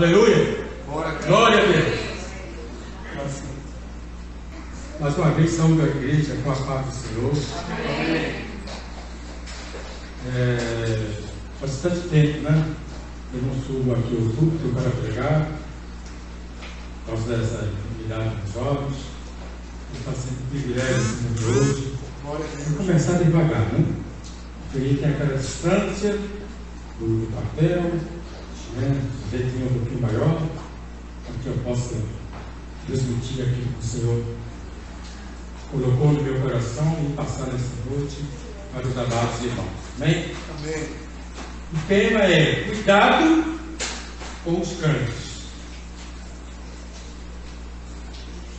Aleluia! Glória a Deus! Mais uma vez, estamos da igreja com a paz do Senhor. Faz tanto tempo, né? Eu não subo aqui o púlpito para pregar, por causa dessa unidade dos jovens. Está sendo um privilégio de hoje. Vou começar devagar, né? Porque aí tem aquela distância do papel, né? O jeitinho um pouquinho maior, para que eu possa transmitir aquilo que o Senhor colocou no meu coração e passar nessa noite para os amados irmãos. Amém? Amém. O tema é cuidado com os cães.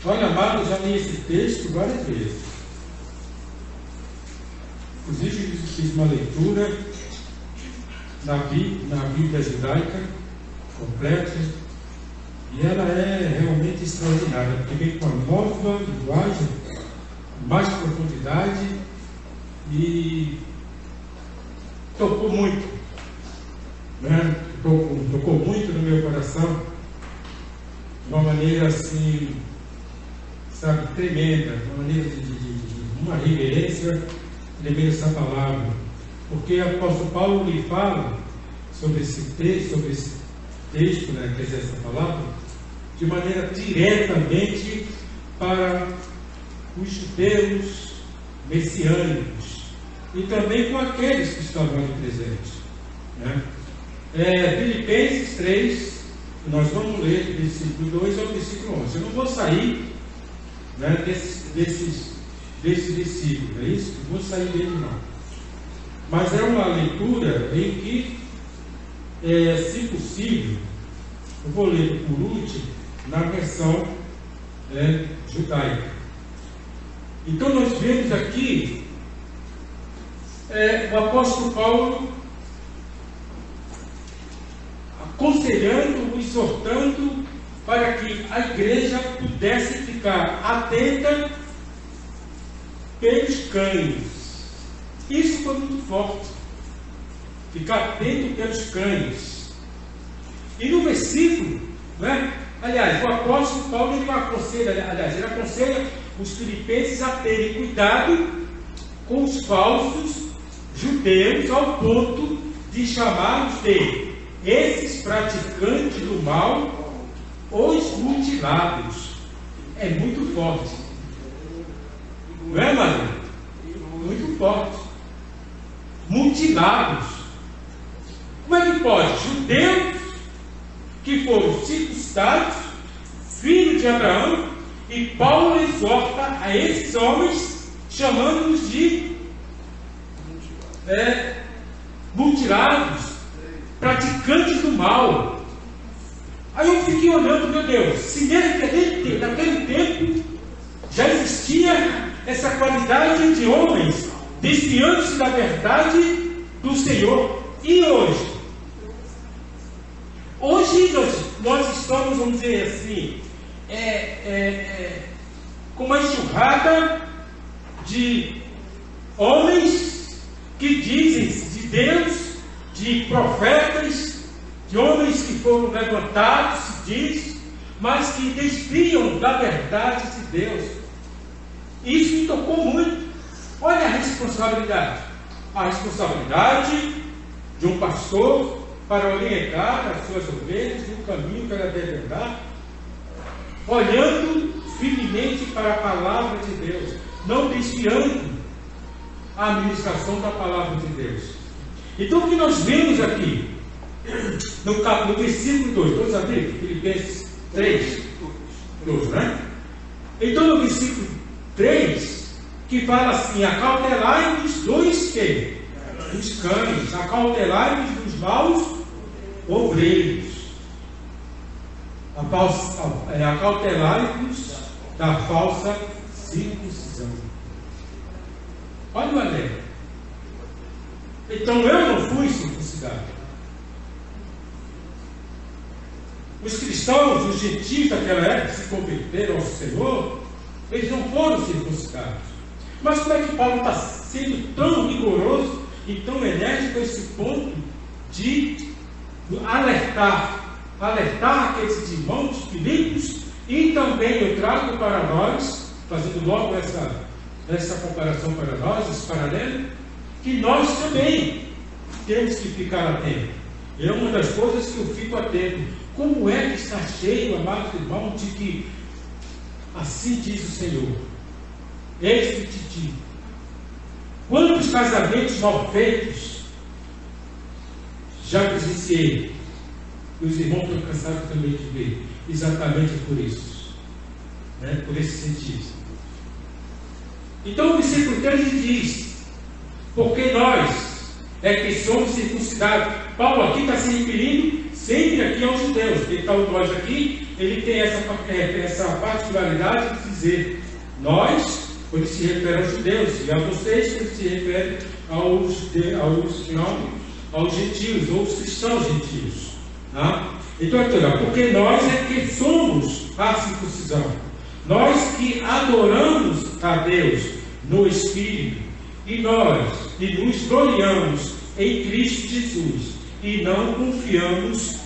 Olha, amado, já li esse texto várias vezes. Inclusive, fiz uma leitura na Bíblia judaica completa, e ela é realmente extraordinária, porque vem com uma nova linguagem, mais profundidade, e tocou muito, né? Tocou muito no meu coração, de uma maneira assim, sabe, tremenda, uma maneira de uma reverência tremenda essa palavra, porque o apóstolo Paulo lhe fala sobre esse texto, né, quer dizer, essa palavra, de maneira diretamente para os judeus messiânicos e também com aqueles que estavam ali presentes, né? Filipenses 3, nós vamos ler do versículo 2 ao versículo 11. Eu não vou sair, né, desse versículo, é isso? Não vou sair dele não. Mas é uma leitura em que, se possível, eu vou ler por último na versão judaica. Então nós vemos aqui o apóstolo Paulo aconselhando, exortando para que a igreja pudesse ficar atenta pelos cães. Isso foi muito forte, ficar atento pelos cães. E no versículo, né? Aliás, o apóstolo Paulo ele aconselha os filipenses a terem cuidado com os falsos judeus, ao ponto de chamá-los de esses praticantes do mal, os mutilados. É muito forte, não é, Maria? Muito forte. Mutilados. Como é que pode? Judeus que foram circuncidados, filhos de Abraão, e Paulo exorta a esses homens, chamando-os de mutilados, praticantes do mal. Aí eu fiquei olhando, meu Deus, se naquele tempo já existia essa qualidade de homens desviando-se da verdade do Senhor, e hoje? Hoje nós estamos, vamos dizer assim, com uma enxurrada de homens que dizem de Deus, de profetas, de homens que foram levantados, se diz, mas que desviam da verdade de Deus. Isso me tocou muito. Olha a responsabilidade. A responsabilidade de um pastor para orientar as suas ovelhas no caminho que ela deve andar, olhando firmemente para a palavra de Deus, não desviando a administração da palavra de Deus. Então o que nós vemos aqui no versículo 2, todos abriram? Filipenses 3, 2, né? Então no versículo 3, que fala assim: acautelai-vos dos que? Dos cães, acautelai-vos dos maus obreiros, acautelai-vos da falsa circuncisão. Olha o alerta. Então eu não fui circuncidado. Os cristãos, os gentios daquela época que se converteram ao Senhor, eles não foram circuncidados. Mas como é que Paulo está sendo tão rigoroso e tão enérgico a esse ponto de alertar alertar aqueles irmãos Filipos, e também eu trago para nós, fazendo logo essa comparação para nós, esse paralelo, que nós também temos que ficar atentos. É uma das coisas que eu fico atento. Como é que está cheio, amados irmãos, de que assim diz o Senhor: eis que te digo. Quantos casamentos mal feitos já presenciei? E os irmãos estão cansados também de ver. Exatamente por isso, né? Por esse sentido. Então o versículo 13 diz: porque nós é que somos circuncidados. Paulo aqui está se referindo sempre aqui aos judeus. Ele está o nós aqui, ele tem essa particularidade de dizer nós, quando se refere aos judeus, e a vocês, quando se refere aos gentios, ou aos cristãos gentios. Tá? Então, porque nós é que somos a circuncisão. Nós que adoramos a Deus no Espírito, e nos gloriamos em Cristo Jesus, e não confiamos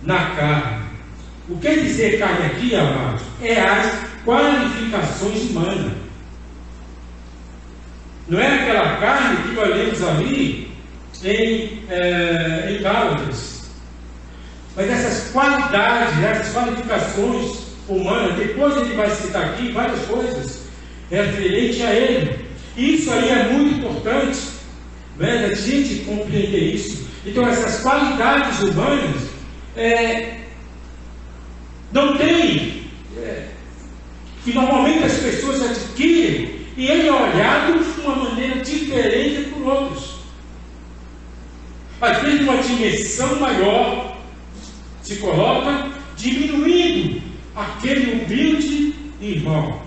na carne. O que quer dizer carne aqui, amados? É as qualificações humanas. Não é aquela carne que nós lemos ali em Gálatas. Mas essas qualidades, essas qualificações humanas, depois ele vai citar aqui várias coisas referente a ele. Isso aí é muito importante, né, a gente compreender isso. Então essas qualidades humanas não tem, que normalmente as pessoas adquirem, e ele é olhado de uma maneira diferente por outros. Às vezes uma dimensão maior se coloca, diminuindo aquele humilde irmão.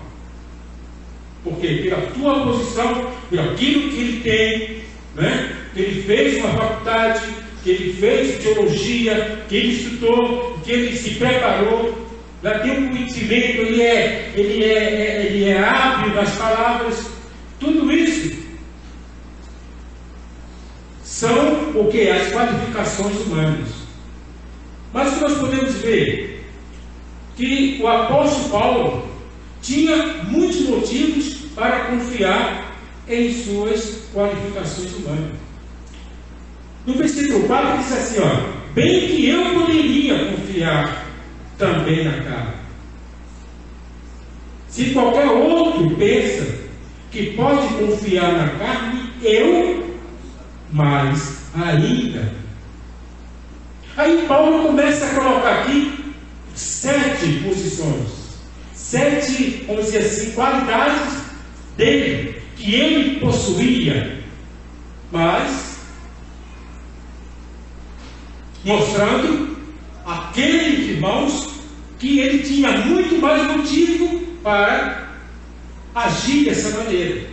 Porque pela tua posição, por aquilo que ele tem, né? Que ele fez uma faculdade, que ele fez teologia, que ele estudou, que ele se preparou, já tem um conhecimento, ele é hábil nas palavras. Tudo isso são o que? As qualificações humanas. Mas nós podemos ver que o apóstolo Paulo tinha muitos motivos para confiar em suas qualificações humanas. No versículo 4 diz assim, bem que eu poderia confiar também na carne. Se qualquer outro pensa que pode confiar na carne, eu mais ainda. Aí Paulo começa a colocar aqui 7 posições. 7, vamos dizer assim, qualidades dele, que ele possuía, mas mostrando aqueles irmãos que ele tinha muito mais motivo para agir dessa maneira.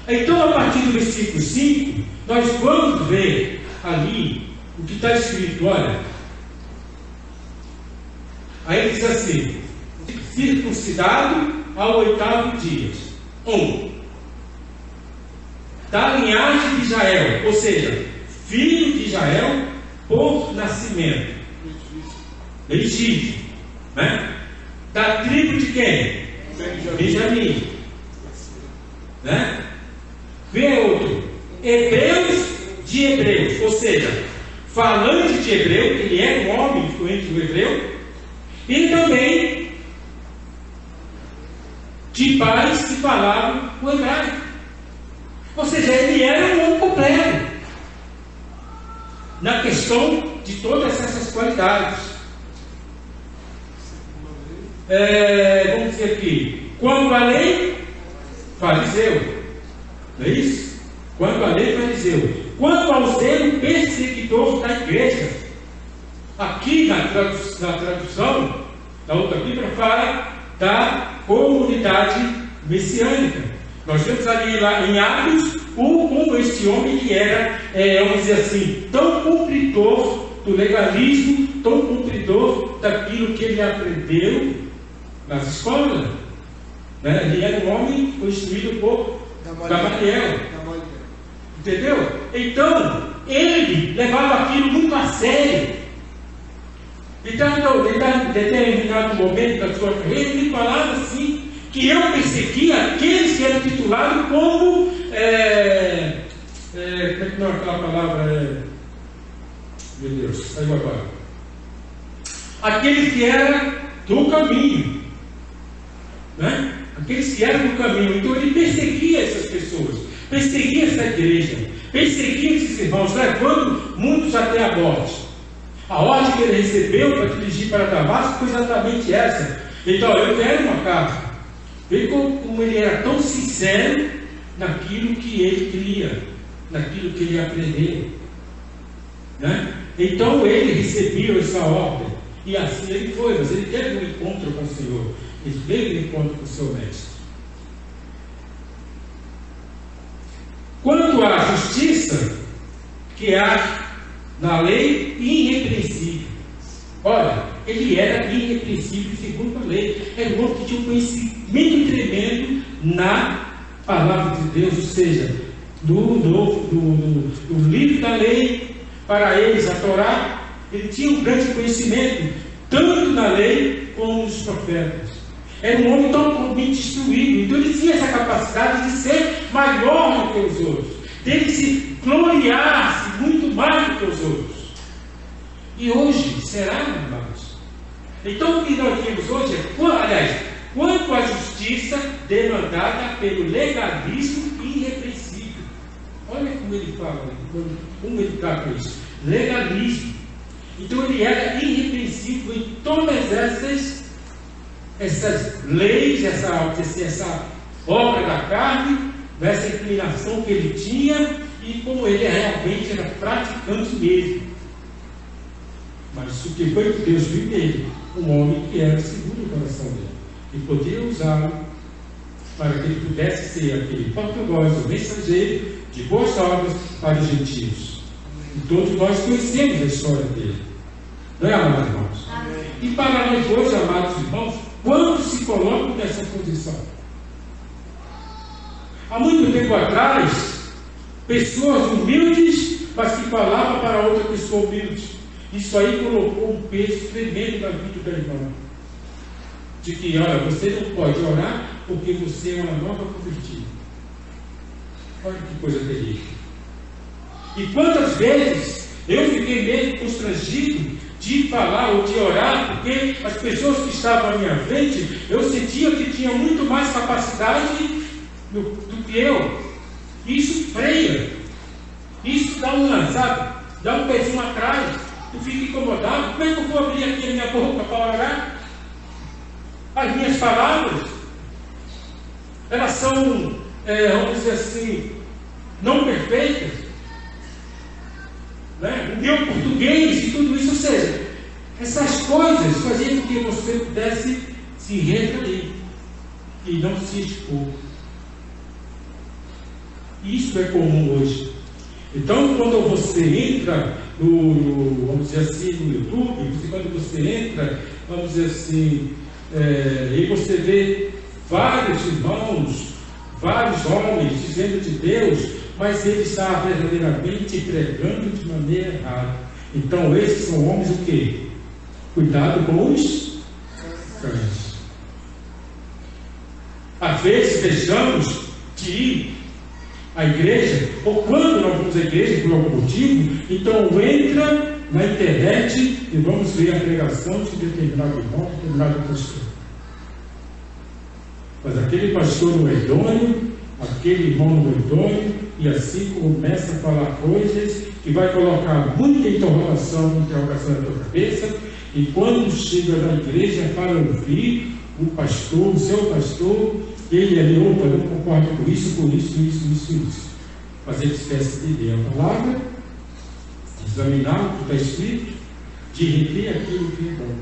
Então, a partir do versículo 5, nós vamos ver ali o que está escrito, olha. Aí diz assim: circuncidado ao 8º dia. 1. Da linhagem de Israel, ou seja, filho de Israel por nascimento. Legítimo, né? Da tribo de quem? Benjamim. Né? Vê outro. Hebreus de hebreus, ou seja, falante de hebreu, ele era um homem influente do hebreu, e também de pais que falavam o hebraico. Ou seja, ele era um homem completo na questão de todas essas qualidades. Vamos dizer aqui, quanto à lei, fariseu. Não é isso? Quanto à lei, fariseu. Quanto ao zelo, perseguidor da igreja. Aqui na tradução da outra Bíblia fala da comunidade messiânica. Nós vemos ali lá em Atos como este homem que era, vamos dizer assim, tão cumpridor do legalismo, tão cumpridor daquilo que ele aprendeu nas escolas. Né? Ele era um homem instruído por Gamaliel. Entendeu? Então, ele levava aquilo muito a sério. Então, em determinado momento da sua carreira, ele falava assim, que eu perseguia aqueles que eram titulados como, como é que não é aquela palavra, meu Deus, saiu agora, aqueles que eram do caminho, né? Aqueles que eram do caminho. Então ele perseguia essas pessoas, perseguia essa igreja, perseguia esses irmãos, levando muitos até a morte. A ordem que ele recebeu para dirigir para Damasco foi exatamente essa. Então, eu quero uma casa. Vê como ele era tão sincero naquilo que ele queria, naquilo que ele aprendeu, né? Então ele recebeu essa ordem, e assim ele foi. Mas ele teve um encontro com o Senhor, ele teve um encontro com o seu mestre. Quanto à justiça que há na lei, irrepreensível. Olha, ele era irrepreensível segundo a lei. Era um homem que tinha um conhecimento tremendo na palavra de Deus, ou seja, do livro da lei. Para eles, a Torá, ele tinha um grande conhecimento, tanto na lei como nos profetas. Era um homem totalmente instruído, então ele tinha essa capacidade de ser maior do que os outros, dele se gloriar-se muito mais do que os outros. E hoje, será, irmãos? Então o que nós temos hoje é, quanto à justiça demandada pelo legalismo irrepreensível. Olha como ele fala, como ele está com isso. Legalismo. Então ele era irrepreensível em todas essas leis, essa obra da carne, essa inclinação que ele tinha, e como ele realmente era praticante mesmo. Mas o que foi que Deus viu nele? Um homem que era segundo o coração dele, e podia usá-lo para que ele pudesse ser aquele porta-voz, o mensageiro de boas obras para os gentios. E todos nós conhecemos a história dele, não é, amados irmãos? Amém. E para nós hoje, amados irmãos, quantos se colocam nessa posição? Há muito tempo atrás, pessoas humildes, mas que falavam para outra pessoa humilde. Isso aí colocou um peso tremendo na vida da irmã. De que, olha, você não pode orar porque você é uma nova convertida. Olha que coisa terrível. E quantas vezes eu fiquei meio constrangido de falar ou de orar, porque as pessoas que estavam à minha frente, eu sentia que tinham muito mais capacidade do que eu. Isso freia. Isso dá dá um pezinho atrás. Tu fica incomodado. Como é que eu vou abrir aqui a minha boca para orar? As minhas palavras, elas são, vamos dizer assim, não perfeitas, né? O meu português e tudo isso, ou seja, essas coisas faziam com que você pudesse se retrair e não se expor. Isso é comum hoje. Então, quando você entra vamos dizer assim, no YouTube, quando você entra, vamos dizer assim, e você vê vários irmãos, vários homens dizendo de Deus, mas ele está verdadeiramente pregando de maneira errada. Então esses são homens o quê? Cuidado com os cães. Às vezes deixamos de ir à igreja, ou quando nós vamos à igreja por algum motivo, então entra na internet e vamos ver a pregação de determinado irmão, determinado pastor. Mas aquele pastor não é idôneo, aquele irmão não é idôneo, e assim começa a falar coisas que vai colocar muita interrogação na tua cabeça, e quando chega na igreja para ouvir o pastor, o seu pastor, ele ali, opa, não concordo com isso, por isso. Mas ele esquece de ler a palavra, de examinar o que está escrito, de reter aquilo que é bom.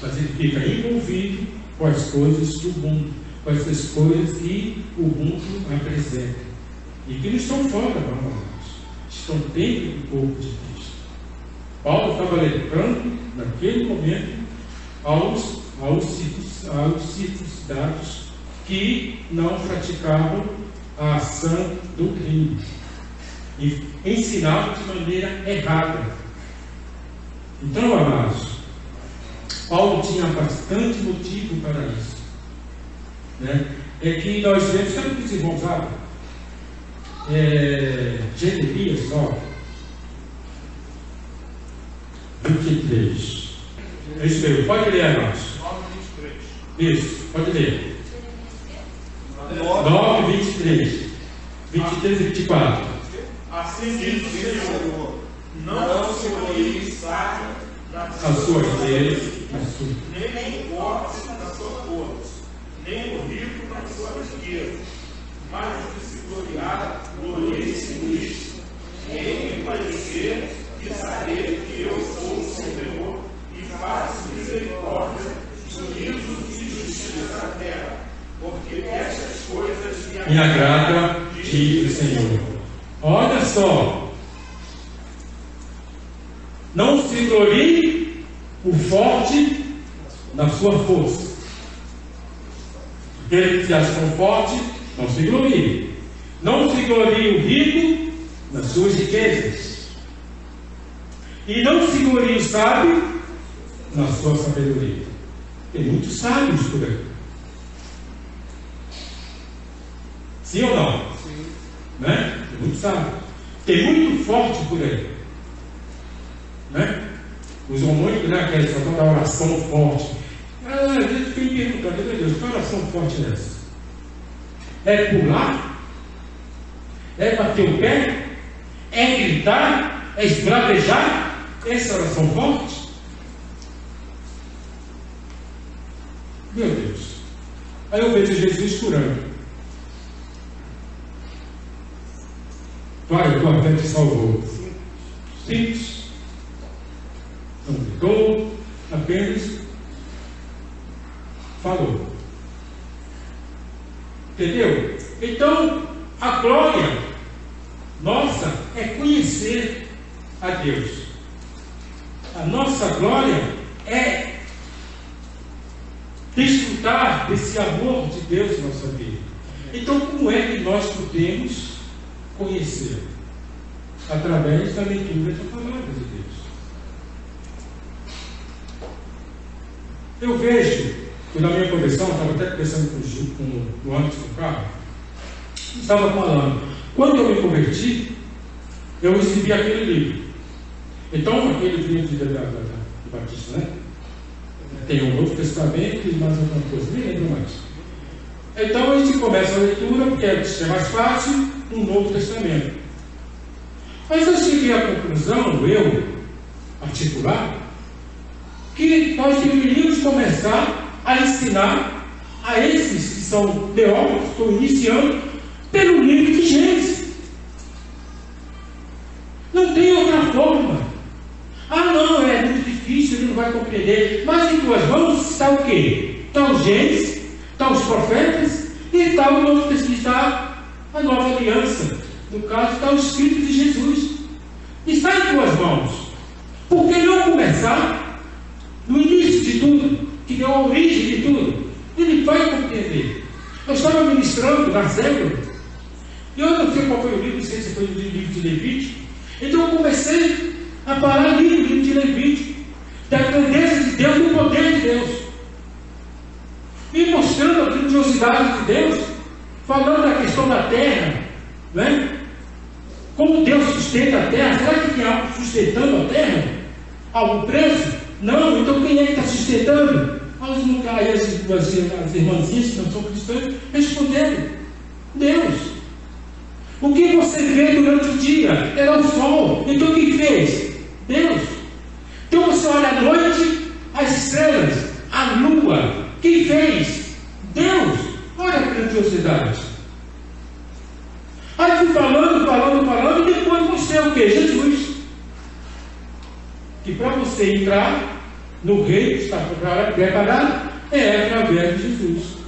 Mas ele fica envolvido com as coisas do mundo, com essas coisas que o mundo apresenta. E que não estão fora, irmãos, estão dentro do corpo de Cristo. Paulo estava lembrando, naquele momento, aos circuncidados que não praticavam a ação do crime e ensinavam de maneira errada. Então, amados, Paulo tinha bastante motivo para isso, né? É que nós vemos, sabe o que os irmãos falam? Jeremias, ó, 23. É isso mesmo, pode ler a nós. 9:23. Isso, pode ler. 9:23. 23 e 24. Assim diz o Senhor: não se glorie as suas leis, nem o forte na sua força, nem o rico na sua riqueza, mas o que se gloriar, glorie-se nisto, em parecer e saber que eu sou o Senhor e faço misericórdia, juízo e justiça na terra, porque estas coisas me agrada, diz o Senhor. Olha só, não se glorie o forte na sua força. Aquele que se acha tão forte, não se glorie. Não se glorie o rico nas suas riquezas. E não se glorie o sábio na sua sabedoria. Tem muitos sábios por aí. Sim ou não? Sim. Né? Tem muitos sábios. Tem muito forte por aí. Né? Usam muito, né, aquela questão da oração forte. A gente tem que perguntar, meu Deus, que oração forte é essa? É pular? É bater o pé? É gritar? É esbravejar? Essa é a oração forte? Meu Deus. Aí eu vejo Jesus curando. Pai, tua fé te salvou. Simples. Não gritou, apenas falou. Entendeu? Então, a glória nossa é conhecer a Deus. A nossa glória é desfrutar desse amor de Deus em nossa vida. Então, como é que nós podemos conhecer? Através da leitura da palavra de Deus. Eu vejo, na minha conversão, estava até conversando com o antes do carro, estava falando, quando eu me converti, eu recebi aquele livro. Então, aquele livro de Batista, né? Tem o Novo Testamento e mais alguma coisa, nem lembro mais. Então, a gente começa a leitura, porque é mais fácil, no Novo Testamento. Mas eu cheguei à conclusão, eu, particular, que nós deveríamos começar a ensinar a esses que são teólogos, que estão iniciando, pelo livro de Gênesis. Não tem outra forma. Ah, não, é muito difícil, ele não vai compreender. Mas em tuas mãos está o quê? Está o Gênesis, está os profetas e está o Novo Testamento, está a nova aliança. No caso, está o Espírito de Jesus. Está em tuas mãos. Por que não começar no início de tudo, que deu a origem de tudo? Ele vai compreender. Eu estava ministrando na Zébula, e eu não sei qual foi o livro, não sei se foi o livro de Levítico. Então eu comecei a parar ali no livro de Levítico, da grandeza de Deus, do poder de Deus, e mostrando a grandiosidade de Deus, falando da questão da terra, né? Como Deus sustenta a terra. Será que tem algo sustentando a terra? Algum preço? Não, então quem é que está sustentando? As irmãzinhas que não são cristãs responderam: Deus. O que você vê durante o dia era o sol. Então quem fez? Deus. Então você olha à noite, as estrelas, a lua. Quem fez? Deus. Olha a grandiosidade. Aí fui falando, e depois você é o que? Jesus. Que para você entrar no reino que está preparado, é através de Jesus.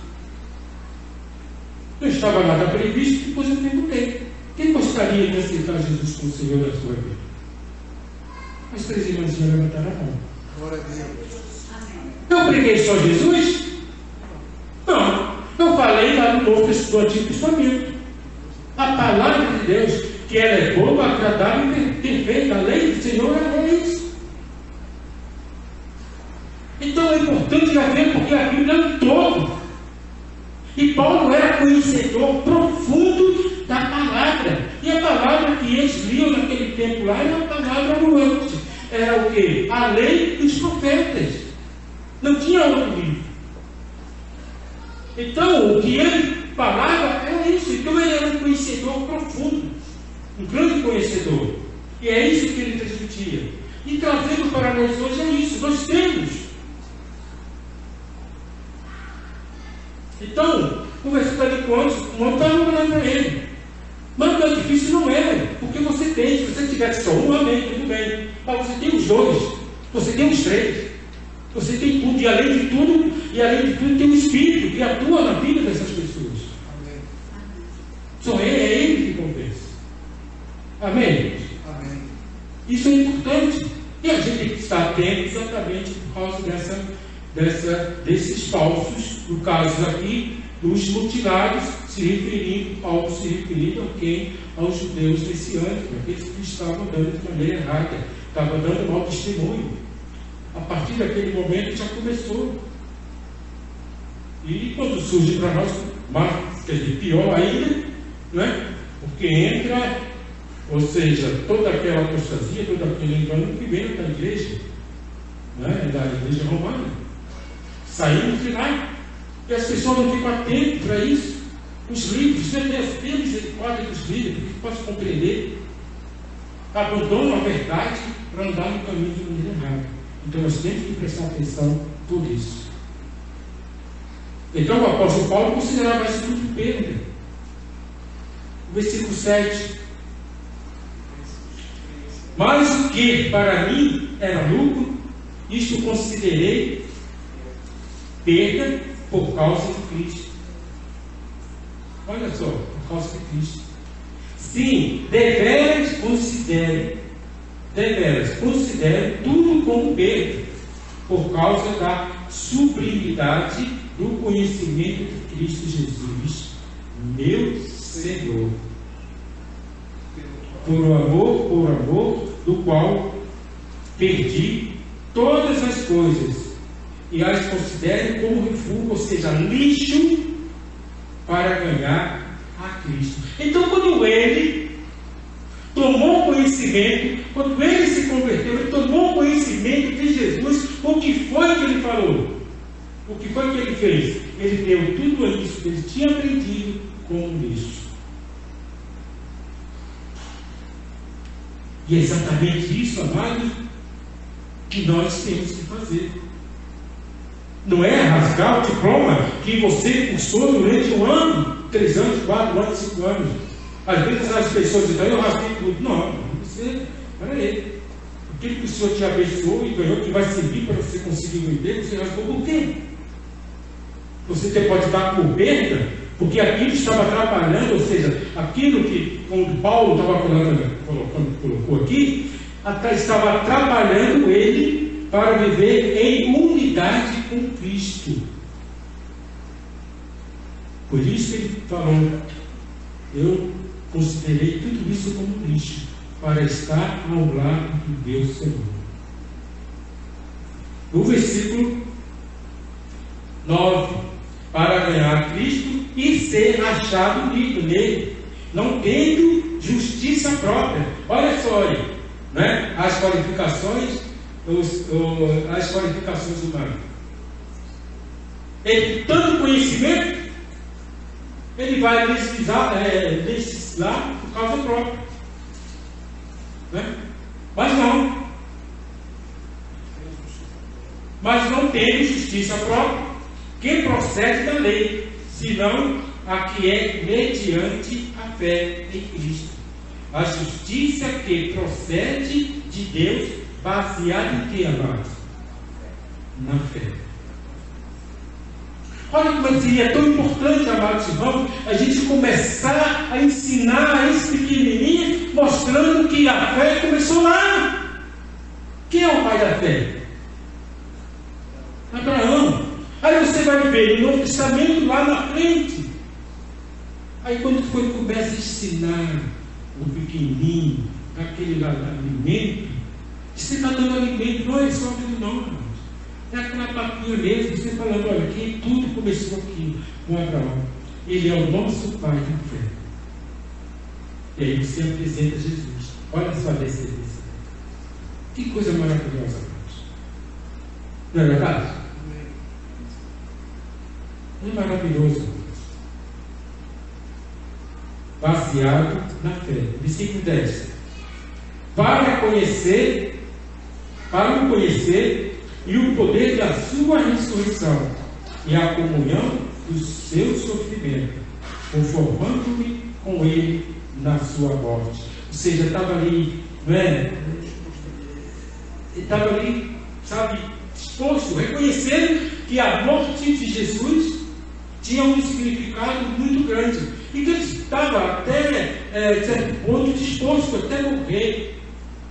Não estava nada previsto, depois eu perguntei: quem gostaria de aceitar Jesus como Senhor da sua vida? As três irmãzinhas levantaram a mão. Glória a Deus. Eu preguei só Jesus? Não. Eu falei lá no Novo Testamento. A palavra de Deus, que ela é boa, agradável e perfeita. A lei do Senhor é isso. Então Então é importante ver porque a Bíblia é um todo. E Paulo era conhecedor profundo da palavra. E a palavra que eles liam naquele tempo lá era a palavra ruante. Era o quê? A lei dos profetas. Não tinha outro livro. Então, o que ele falava era isso. Então, ele era um conhecedor profundo. Um grande conhecedor. E é isso que ele transmitia. E trazendo para nós hoje é isso. Nós temos. Então, conversando ali com o homem estava olhando para ele. Mas não é difícil, não é. Porque você tem. Se você tivesse só um, amém, tudo bem. Mas você tem os dois. Você tem os três. Você tem tudo. E além de tudo, tem um Espírito que atua na vida dessas pessoas. Amém. Só é ele que convence. Amém? Amém. Isso é importante. E a gente tem que estar atento exatamente por causa desses falsos, no caso aqui, dos mutilados, Paulo se referindo a quem? Aos judeus messiânicos, aqueles que estavam dando de maneira errada, estavam dando mau testemunho. A partir daquele momento já começou. E quando surge para nós, quer dizer, pior ainda, né? Porque entra, ou seja, toda aquela apostasia, todo aquele engano que vem da igreja, né? Da igreja romana. Saímos de lá. E as pessoas não ficam atentas para isso. Os livros, tem misericórdia dos livros, que posso compreender. Abandonam a verdade para andar no caminho de maneira errada. Então nós temos que prestar atenção por isso. Então o apóstolo Paulo considerava isso tudo perda. O versículo 7. Mas o que para mim era lucro, isto considerei perda por causa de Cristo. Olha só, por causa de Cristo. Sim, deveras considere tudo como perda, por causa da sublimidade do conhecimento de Cristo Jesus, meu Senhor. Por amor do qual perdi todas as coisas e as considere como refúgio, ou seja, lixo, para ganhar a Cristo. Então, quando ele tomou conhecimento, quando ele se converteu, ele tomou conhecimento de Jesus, o que foi que ele falou? O que foi que ele fez? Ele deu tudo isso que ele tinha aprendido como lixo. E é exatamente isso, amados, que nós temos que fazer. Não é rasgar o diploma que você cursou durante 1 ano, 3 anos, 4 anos, 5 anos. Às vezes as pessoas dizem, eu rasguei tudo. Não, você, peraí. Aquilo que o Senhor te abençoou e ganhou, que vai servir para você conseguir um emprego, você rasgou por quê? Você pode dar por perda, porque aquilo estava atrapalhando, ou seja, aquilo que, quando Paulo estava colocou aqui, estava atrapalhando ele para viver em unidade com Cristo. Por isso ele falou, eu considerei tudo isso como lixo, para estar ao lado do Deus Senhor. No versículo 9, para ganhar Cristo e ser achado livre nele, não tendo justiça própria. Olha só aí, né? As qualificações humanas. Ele tem tanto conhecimento, ele vai legislar por causa própria, né? Mas não tem justiça própria que procede da lei, senão a que é mediante a fé em Cristo. A justiça que procede de Deus, baseada em que, amados? Na fé. Olha como seria tão importante, amados irmãos, a gente começar a ensinar a esse pequenininho, mostrando que a fé começou lá. Quem é o pai da fé? Abraão. Aí você vai ver no Novo Testamento lá na frente. Aí quando começa a ensinar o pequenininho aquele alimento, você está dando alimento, não é só aquilo não, irmãos. É aquela papinha mesmo, você falando, olha, que tudo começou aqui com Abraão. Ele é o nosso pai de fé. E aí você apresenta Jesus. Olha a sua descendência. Que coisa maravilhosa, irmãos. Não é verdade? É maravilhoso, irmãos. Baseado na fé. Versículo 10. Para o conhecer e o poder da sua ressurreição e a comunhão do seu sofrimento, conformando-me com ele na sua morte. Ou seja, estava ali, não é? Estava ali, sabe, disposto, reconhecendo que a morte de Jesus tinha um significado muito grande. E que ele estava até, de certo ponto, disposto até morrer.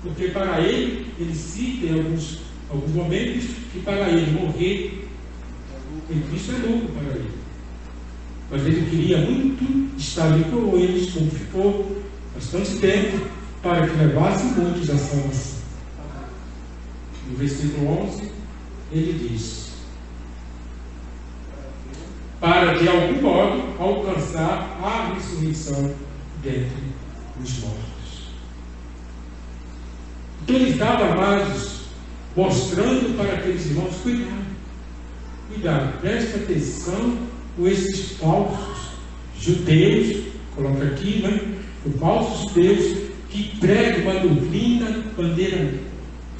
Porque para ele cita em alguns momentos que para ele morrer em Cristo é lucro para ele. Mas ele queria muito estar ali com eles, como ficou bastante tempo, para que levasse muitos à salvação. No versículo 11, ele diz: para de algum modo alcançar a ressurreição dentre os mortos. Então ele estava, amados, mostrando para aqueles irmãos: cuidado, preste atenção com esses falsos judeus, coloca aqui, né? Os falsos judeus que pregam uma doutrina de maneira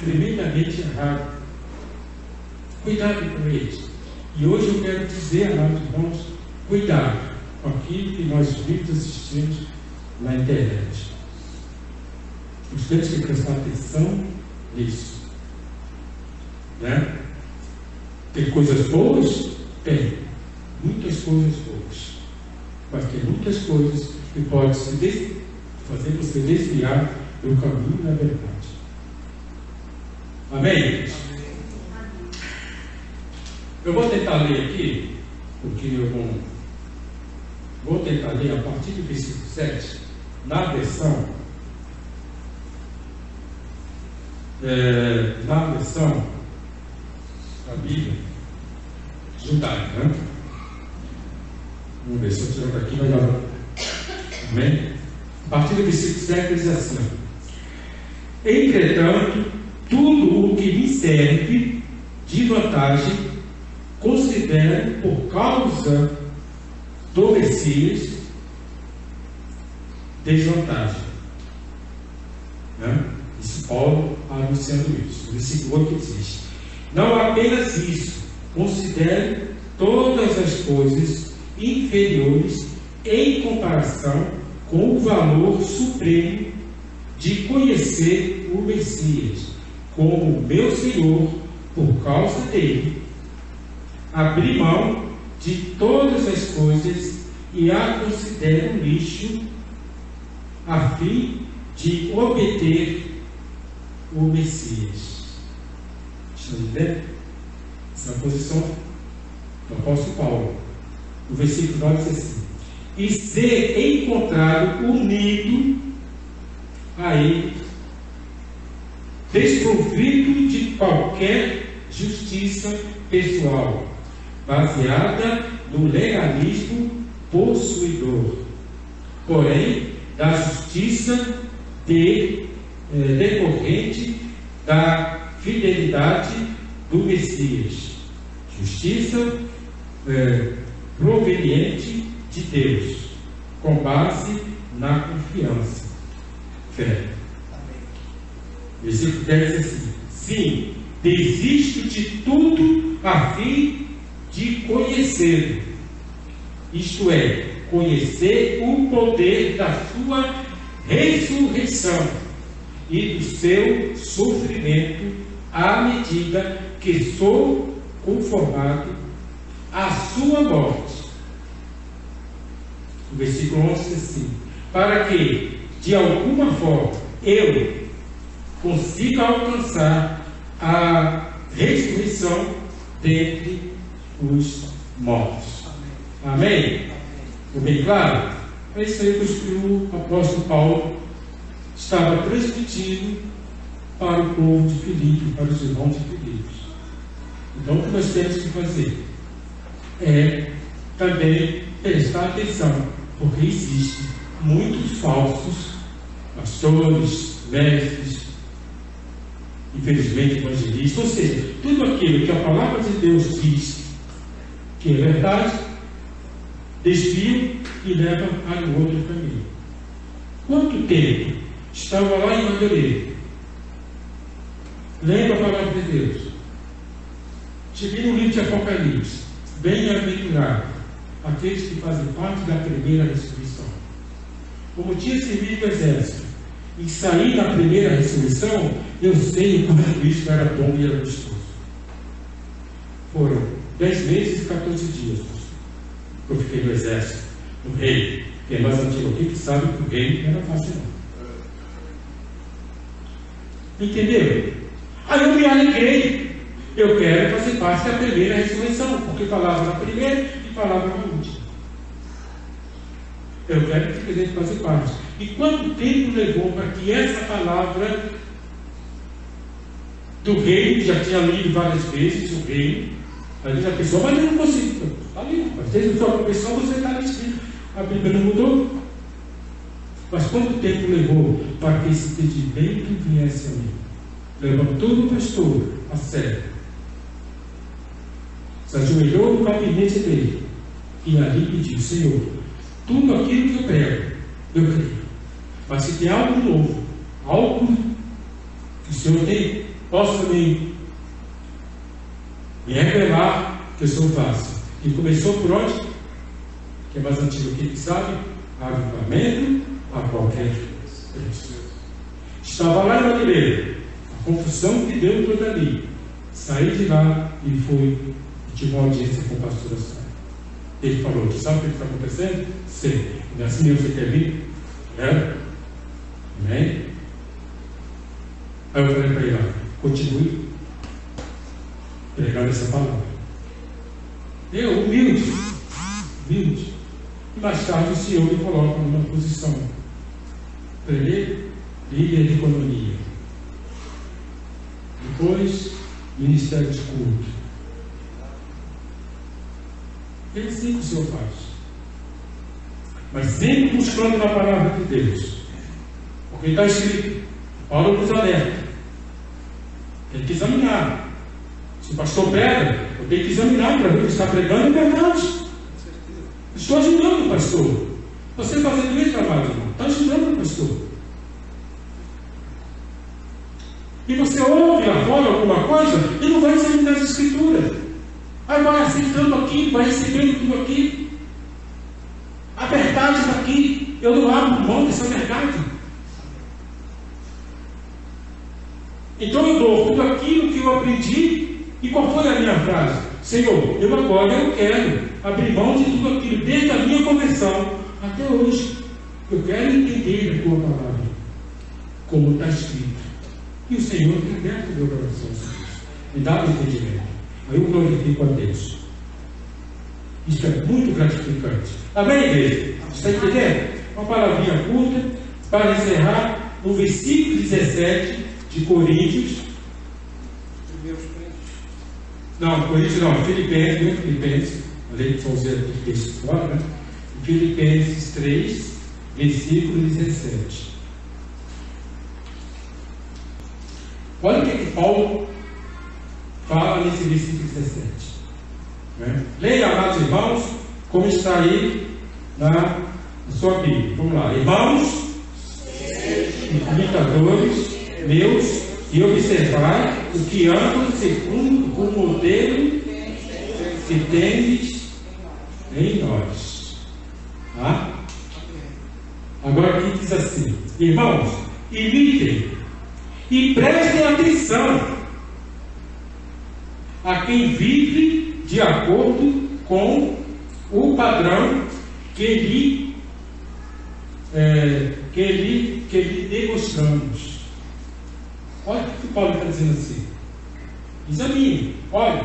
tremendamente errada. Cuidado com eles. E hoje eu quero dizer, amados irmãos, cuidado com aquilo que nós vimos assistimos na internet. Nós temos que prestar atenção nisso. Né? Tem coisas boas? Tem. Muitas coisas boas. Mas tem muitas coisas que podem fazer você desviar do caminho da verdade. Amém? Eu vou tentar ler aqui, porque eu vou tentar ler a partir do versículo 7, na versão da Bíblia judaica, né? Vamos ver se eu tirar daqui, vai dar. Amém? A partir do versículo 7 diz assim: entretanto, tudo o que me serve de vantagem considero por causa do Messias desvantagem. Né? Esse Paulo anunciando isso. O versículo 8 diz: não apenas isso, considero todas as coisas inferiores em comparação com o valor supremo de conhecer o Messias como meu Senhor. Por causa dele abri mão de todas as coisas e a considero um lixo a fim de obter o Messias. Estão entendendo? Essa é a posição do apóstolo Paulo. O versículo 9 diz assim: e ser encontrado unido a ele, desprovido de qualquer justiça pessoal, baseada no legalismo possuidor, porém da justiça decorrente da fidelidade do Messias, justiça proveniente de Deus, com base na confiança, fé. Versículo 10 diz assim: sim, desisto de tudo a fim de conhecê-lo, isto é, conhecer o poder da sua ressurreição e do seu sofrimento, à medida que sou conformado à sua morte. O versículo 11 diz assim: para que, de alguma forma, eu consiga alcançar a ressurreição dentre os mortos. Amém? Ficou bem claro? É isso aí que o apóstolo Paulo estava transmitindo para o povo de Filipe, para os irmãos de Filipe. Então, o que nós temos que fazer é também prestar atenção, porque existem muitos falsos pastores, mestres, infelizmente evangelistas, ou seja, tudo aquilo que a palavra de Deus diz que é verdade, desvia e leva a um outro caminho. Quanto tempo estava lá em Mandoleiro, lendo a palavra de Deus, cheguei no livro de Apocalipse, bem-aventurado aqueles que fazem parte da primeira ressurreição. Como tinha servido o exército e saí da primeira ressurreição, eu sei como isso era bom e era gostoso. Foram 10 meses e 14 dias que eu fiquei no exército, no reino. Quem é mais antigo aqui que sabe que o reino não era fácil não. Entenderam? Aí eu me alegrei. Eu quero fazer parte da primeira ressurreição, porque falava na primeira e falava na última. Eu quero simplesmente fazer parte. E quanto tempo levou para que essa palavra do reino, que já tinha lido várias vezes, o reino, aí já pensou, mas eu não consigo. Está ali, mas desde a sua confissão você está ali escrito. A Bíblia não mudou. Mas quanto tempo levou para que esse entendimento viesse a mim? Levantou o pastor a sério, se ajoelhou no gabinete dele e ali pediu: Senhor, tudo aquilo que eu prego, eu creio. Mas se tem algo novo, algo que o Senhor tem, possa me revelar, que eu sou fácil. E começou por onde? Que é mais antigo que ele sabe, avivamento a qualquer preço. Estava lá em Mandoleiro, a confusão que deu toda ali. Saí de lá e fui, tive uma audiência com o pastor Assar. Ele falou: sabe o que está acontecendo? Sei. E assim você quer vir? É? Amém? Aí eu falei para ele: continue pregando essa palavra. Eu, humilde. E mais tarde o Senhor me coloca numa posição para ele, líder de economia. Depois, ministério de culto. É assim que o Senhor faz. Mas sempre buscando na palavra de Deus. Porque está escrito, Paulo nos alerta. Tem que examinar. Se o pastor prega, eu tenho que examinar para ver o que está pregando é verdade. Estou ajudando o pastor. Você fazendo esse trabalho, irmão, está ajudando o pastor. E você ouve lá fora alguma coisa e não vai examinar as escrituras. Aí vai aceitando aqui, vai recebendo tudo aqui. A verdade está aqui. Eu não abro mão dessa verdade. Então eu dou tudo aquilo que eu aprendi. E qual foi a minha frase? Senhor, eu quero abrir mão de tudo aquilo, desde a minha conversão até hoje. Eu quero entender a tua palavra, como está escrito. E o Senhor tem aberto o meu coração, me dá o entendimento. Aí eu glorifico a Deus. Isso é muito gratificante. Amém, igreja? Está entendendo? Uma palavrinha curta para encerrar no versículo 17 de Coríntios. Não, Coríntios não, Filipenses, além de fazer aqui texto fora, né? Filipenses 3, versículo 17. Olha o que Paulo fala nesse versículo 17. Né? Leia, amados irmãos, como está aí na sua Bíblia. Vamos lá. Irmãos, imitadores meus, e observai o que ando segundo o modelo que tendes em nós. Tá? Agora aqui diz assim: irmãos, imitem e prestem atenção a quem vive de acordo com o padrão que lhe demonstramos. Olha o que Paulo está dizendo assim. Examine, olha,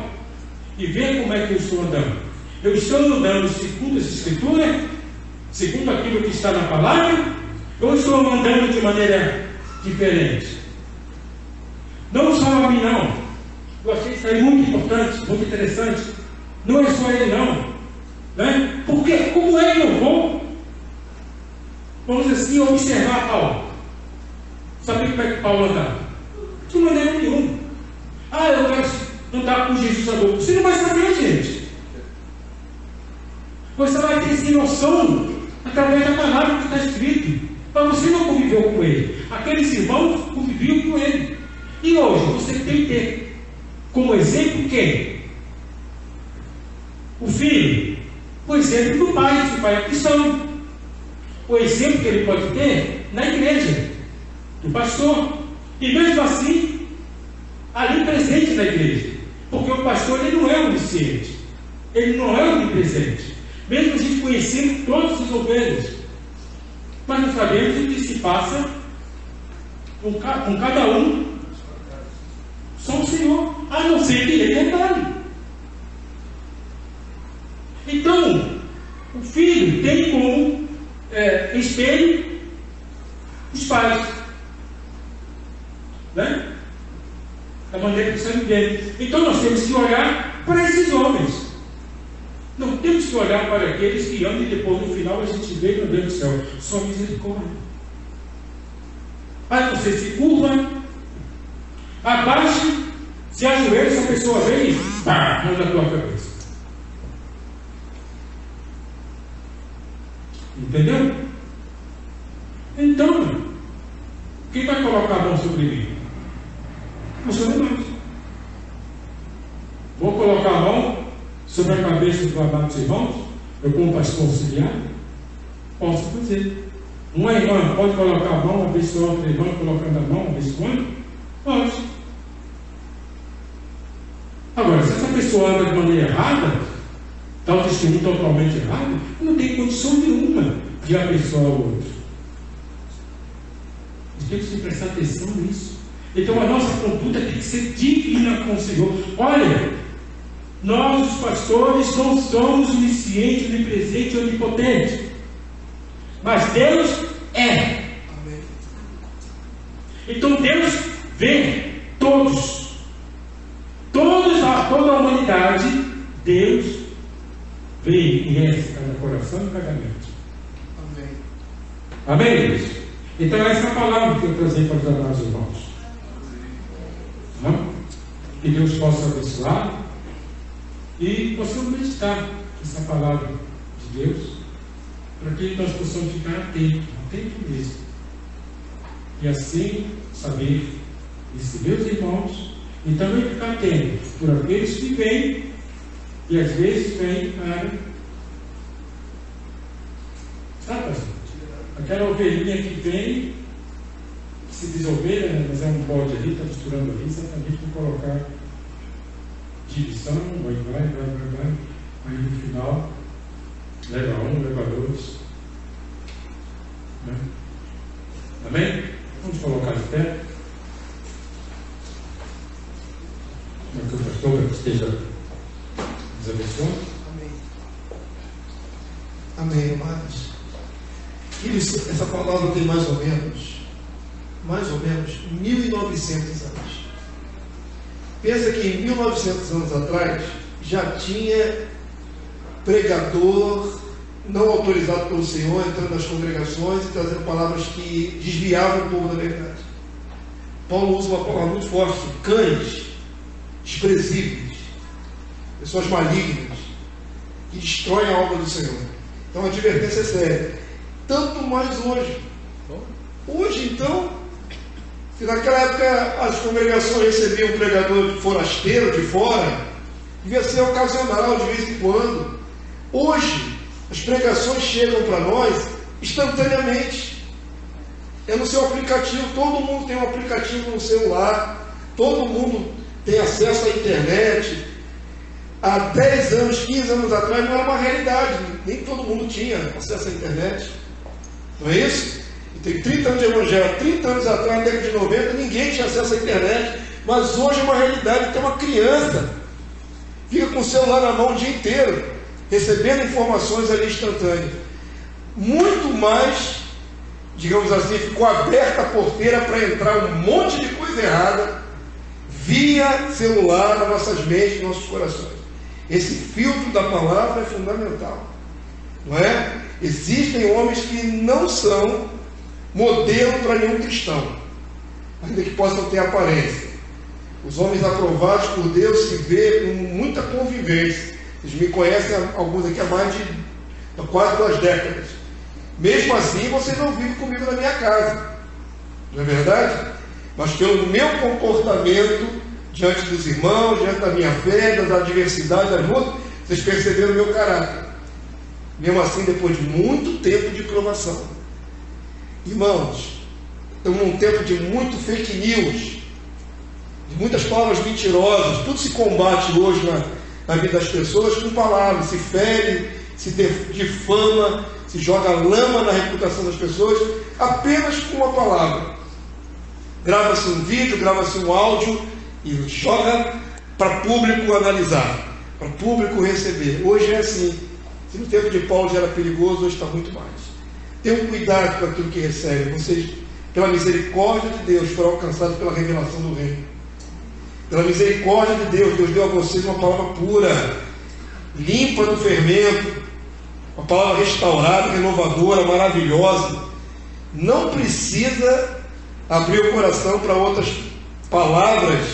e veja como é que eu estou andando. Eu estou andando segundo essa escritura, segundo aquilo que está na palavra, ou estou andando de maneira diferente? Não só a mim não, Eu achei isso aí muito importante, muito interessante. Não é só ele não, né? Porque como é que eu vou, vamos dizer assim, observar Paulo? Saber como é que Paulo andava? De maneira nenhuma. Ah, eu quero andar com Jesus Salvador. Você não vai saber, gente. Você vai ter essa noção através da palavra que está escrito. Mas você não conviveu com ele. Aqueles irmãos conviviam com ele. E hoje você tem que ter como exemplo quem? O filho. O exemplo do pai, se o pai é cristão. O exemplo que ele pode ter na igreja, do pastor. E mesmo assim, ali presente na igreja. Porque o pastor ele não é onisciente. Ele não é onipresente. Mesmo a gente conhecendo todas as ovelhas. Mas não sabemos o que se passa com cada um. Só o Senhor. A não ser que ele detalhe. Então, o filho tem como espelho os pais. Né? Da maneira que estão vivendo. Então nós temos que olhar para esses homens. Não temos que olhar para aqueles que andam e depois no final a gente vê, meu Deus do céu, só misericórdia. Aí você se curva, abaixa, se ajoelha, se a pessoa vem e pá, manda a tua cabeça. Entendeu? Então, quem vai colocar a mão sobre mim? Os irmãos. Vou colocar a mão sobre a cabeça dos amados irmãos? Eu, como pastor auxiliar, posso fazer. Uma irmã pode colocar a mão, abençoar outra irmã, colocando a mão, abençoando? Pode. Agora, se essa pessoa anda de maneira errada, dá o testemunho totalmente errado, não tem condição nenhuma de abençoar o outro. Nós temos que prestar atenção nisso. Então a nossa conduta tem que ser divina com o Senhor. Olha, nós os pastores não somos oniscientes, onipresentes, onipotentes. Mas Deus é. Amém. Então Deus vê todos. Toda a humanidade, Deus vê e conhece cada coração e cada mente. Amém. Amém, Deus? Então essa é a palavra que eu trazei para os amados irmãos. Não? Que Deus possa abençoar e possamos meditar essa palavra de Deus, para que nós possamos ficar atentos mesmo, e assim saber esses meus irmãos, e também ficar atento por aqueles que vêm e às vezes vêm para, sabe, aquela ovelhinha que vem, que se diz ovelha, né? Mas é um bode ali, está misturando ali, exatamente para colocar divisão, vai, aí no final leva um, leva dois, né? Amém? Vamos colocar de pé para que o pastor esteja nos abençoando. Amém. Amém, amados. Essa palavra tem mais ou menos 1.900 anos. Pensa que em 1900 anos atrás já tinha pregador não autorizado pelo Senhor entrando nas congregações e trazendo palavras que desviavam o povo da verdade. Paulo usa uma palavra muito forte: cães desprezíveis, pessoas malignas que destroem a obra do Senhor. Então a advertência é séria. Tanto mais hoje. Hoje, então, se naquela época as congregações recebiam um pregador forasteiro de fora, devia ser ocasional, de vez em quando. Hoje, as pregações chegam para nós instantaneamente. É no seu aplicativo. Todo mundo tem um aplicativo no celular. Todo mundo tem acesso à internet. Há 10 anos, 15 anos atrás não era uma realidade. Nem todo mundo tinha acesso à internet. Não é isso? E tem 30 anos de evangelho. 30 anos atrás, na década de 90, ninguém tinha acesso à internet. Mas hoje é uma realidade. Tem uma criança, fica com o celular na mão o dia inteiro, recebendo informações ali instantâneas. Muito mais, digamos assim, ficou aberta a porteira para entrar um monte de coisa errada, via celular nas nossas mentes, nos nossos corações. Esse filtro da palavra é fundamental, não é? Existem homens que não são modelo para nenhum cristão, ainda que possam ter aparência. Os homens aprovados por Deus se vê com muita convivência. Eles me conhecem, alguns aqui, há mais de quase 2 décadas. Mesmo assim, vocês não vivem comigo na minha casa, não é verdade? Mas pelo meu comportamento diante dos irmãos, diante da minha fé, das adversidades, das lutas, vocês perceberam o meu caráter. Mesmo assim, depois de muito tempo de provação. Irmãos, estamos num tempo de muito fake news, de muitas palavras mentirosas. Tudo se combate hoje na vida das pessoas com palavras. Se fere, se difama, se joga lama na reputação das pessoas apenas com uma palavra. Grava-se um vídeo, grava-se um áudio e joga para público analisar, para público receber. Hoje é assim. Se no tempo de Paulo já era perigoso, hoje está muito mais. Tenham cuidado com aquilo que recebem. Vocês, pela misericórdia de Deus, foram alcançados pela revelação do reino. Pela misericórdia de Deus, Deus deu a vocês uma palavra pura, limpa do fermento, uma palavra restaurada, renovadora, maravilhosa. Não precisa abrir o coração para outras palavras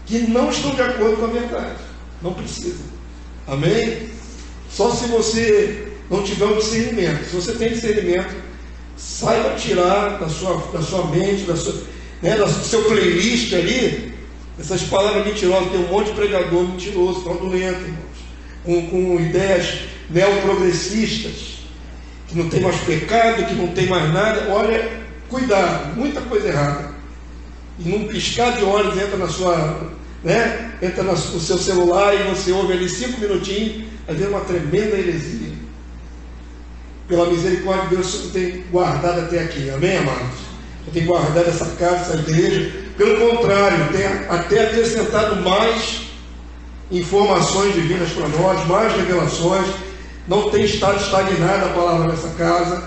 que não estão de acordo com a verdade. Não precisa. Amém? Só se você não tiver um discernimento. Se você tem discernimento, saiba tirar da sua mente, do seu playlist ali, essas palavras mentirosas. Tem um monte de pregador mentiroso, fraudulento, irmãos, com ideias neoprogressistas, que não tem mais pecado, que não tem mais nada. Olha, cuidado, muita coisa errada. E num piscar de olhos entra entra no seu celular e você ouve ali 5 minutinhos, às vezes uma tremenda heresia. Pela misericórdia de Deus, o Senhor tem guardado até aqui, amém, amados? Eu tenho guardado essa casa, essa igreja. Pelo contrário, tem até acrescentado mais informações divinas para nós, mais revelações. Não tem estado estagnada a palavra nessa casa.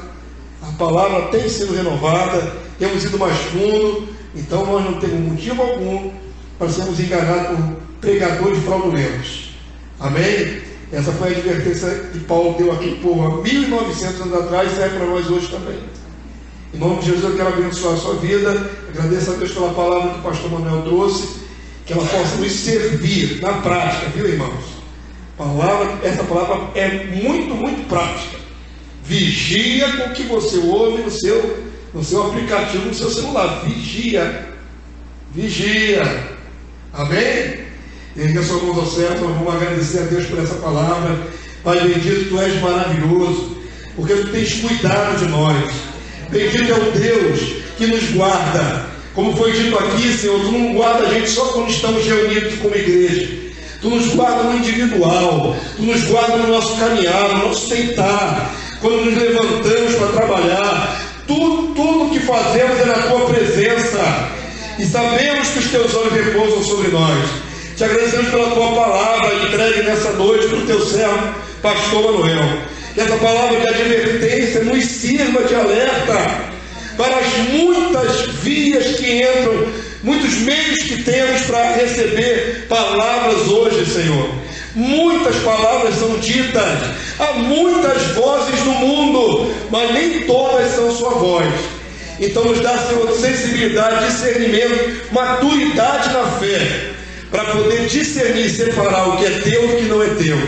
A palavra tem sido renovada, temos ido mais fundo. Então nós não temos motivo algum para sermos enganados por pregadores fraudulentos. Amém? Essa foi a advertência que Paulo deu aqui por 1900 anos atrás e serve para nós hoje também. Em nome de Jesus eu quero abençoar a sua vida. Agradeço a Deus pela palavra que o pastor Manuel trouxe, que ela possa nos servir na prática, viu, irmãos? Essa palavra é muito, muito prática. Vigia com o que você ouve no seu aplicativo, no seu celular. Vigia. Amém? Ergue a sua mão ao céu. Nós vamos agradecer a Deus por essa palavra. Pai bendito, Tu és maravilhoso, porque Tu tens cuidado de nós. Bendito é o Deus que nos guarda. Como foi dito aqui, Senhor, Tu não guarda a gente só quando estamos reunidos como igreja. Tu nos guarda no individual. Tu nos guarda no nosso caminhar, no nosso sentar, quando nos levantamos para trabalhar. Tudo que fazemos é na Tua presença. E sabemos que os Teus olhos repousam sobre nós. Te agradecemos pela Tua palavra entregue nessa noite para o Teu servo, pastor Manuel. Que essa palavra de advertência nos sirva de alerta para as muitas vias que entram, muitos meios que temos para receber palavras hoje, Senhor. Muitas palavras são ditas, há muitas vozes no mundo, mas nem todas são sua voz. Então nos dá, Senhor, sensibilidade, discernimento, maturidade na fé, para poder discernir e separar o que é teu e o que não é teu.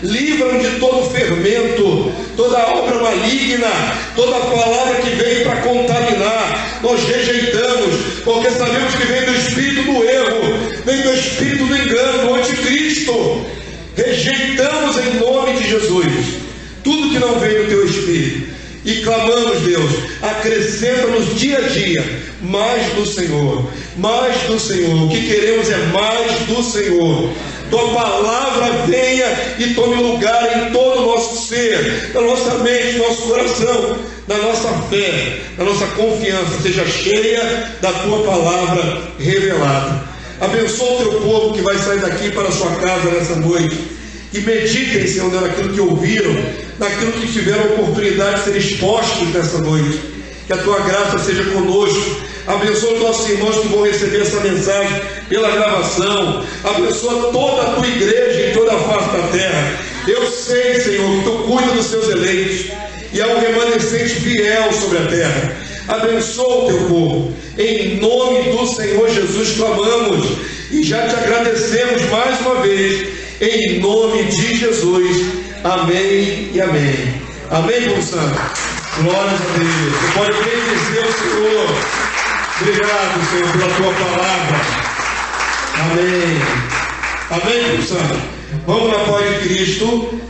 Livra-nos de todo fermento, toda obra maligna, toda palavra que vem para contaminar. Nós rejeitamos, porque sabemos que vem do espírito do erro, vem do espírito do engano, do anticristo. Rejeitamos em nome de Jesus tudo que não vem do teu espírito. E clamamos, Deus, acrescenta-nos dia a dia mais do Senhor, mais do Senhor. O que queremos é mais do Senhor. Tua palavra venha e tome lugar em todo o nosso ser, na nossa mente, no nosso coração, na nossa fé, na nossa confiança. Seja cheia da Tua palavra revelada. Abençoa o Teu povo que vai sair daqui para a sua casa nessa noite. E meditem, Senhor, naquilo que ouviram, naquilo que tiveram a oportunidade de ser expostos nessa noite. Que a Tua graça seja conosco, Abençoa os nossos irmãos que vão receber essa mensagem pela gravação. Abençoa toda a tua igreja em toda a face da terra. Eu sei, Senhor, que tu cuida dos seus eleitos e há um remanescente fiel sobre a terra. Abençoa o teu povo. Em nome do Senhor Jesus clamamos e já te agradecemos mais uma vez. Em nome de Jesus. Amém e amém. Amém, povo santo? Glórias a Deus. Você pode bendizer o Senhor. Obrigado, Senhor, pela tua palavra. Amém. Amém, povo santo? Vamos na paz de Cristo.